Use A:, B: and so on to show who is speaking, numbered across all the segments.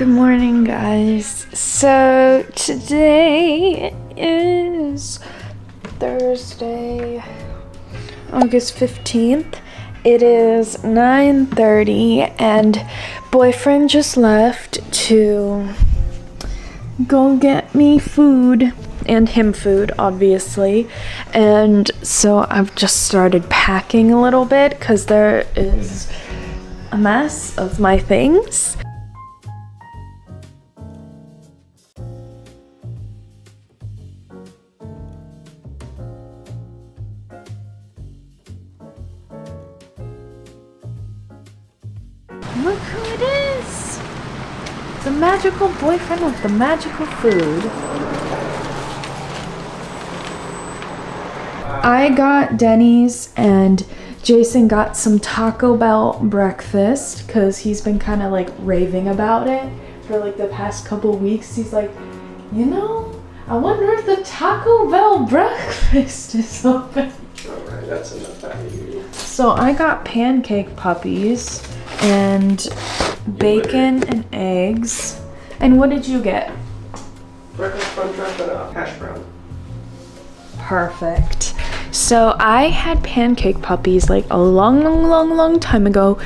A: Good morning, guys. So today is Thursday, August 15th. It is 9:30 and boyfriend just left to go get me food and him food, obviously. And so I've just started packing a little bit because there is a mess of my things. Look who it is! The magical boyfriend with the magical food. I got Denny's and Jason got some Taco Bell breakfast because he's been kind of like raving about it for like the past couple weeks. He's like, you know, I wonder if the Taco Bell breakfast is open.
B: Alright, that's enough out of you.
A: So I got pancake puppies and bacon and eggs. And what did you get?
B: Breakfast crunch wrap and a hash brown.
A: Perfect. So I had pancake puppies like a long time ago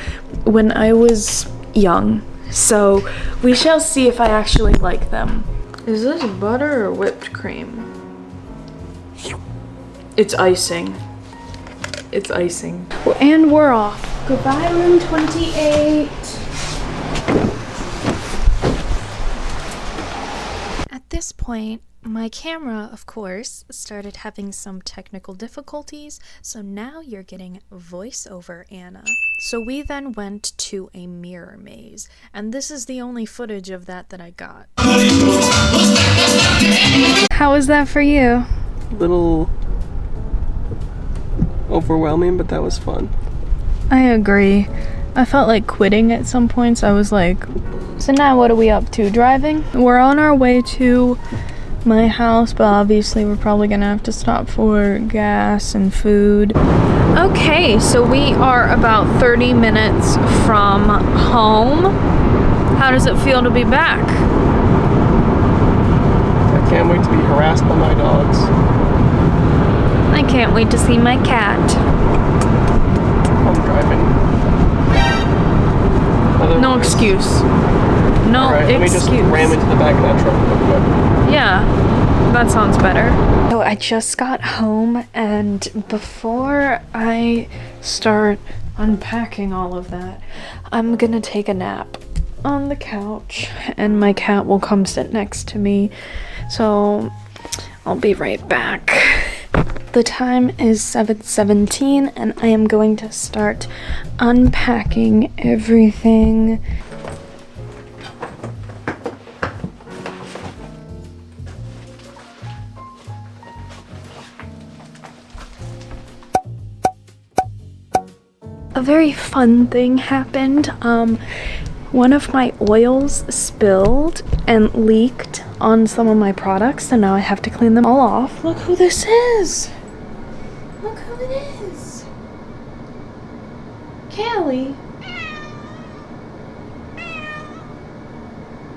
A: when I was young. So we shall see if I actually like them. Is this butter or whipped cream? It's icing. It's icing. And we're off. Goodbye, room 28.
C: At this point, my camera, of course, started having some technical difficulties, so now you're getting voiceover Anna. So we then went to a mirror maze, and this is the only footage of that I got.
A: How was that for you?
B: Little overwhelming, but that was fun.
A: I agree. I felt like quitting at some points. I was like, so now what are we up to? Driving? We're on our way to my house, but obviously we're probably gonna have to stop for gas and food. Okay, so we are about 30 minutes from home. How does it feel to be back?
B: I can't wait to be harassed by my dogs.
A: I can't wait to see my cat.
B: I'm driving.
A: No excuse. No
B: Alright, let me just
A: excuse.
B: ram into the back of that truck real quick.
A: Yeah, that sounds better. So I just got home, and before I start unpacking all of that, I'm gonna take a nap on the couch, and my cat will come sit next to me. So I'll be right back. The time is 7:17 and I am going to start unpacking everything. A very fun thing happened. One of my oils spilled and leaked on some of my products, and now I have to clean them all off. Look who this is! Look who it is! Callie!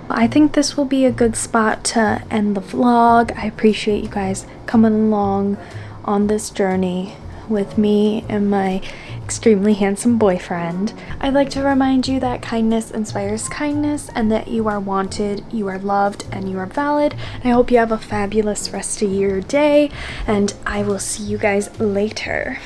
A: I think this will be a good spot to end the vlog. I appreciate you guys coming along on this journey with me and my extremely handsome boyfriend. I'd like to remind you that kindness inspires kindness and that you are wanted, you are loved, and you are valid. And I hope you have a fabulous rest of your day, and I will see you guys later.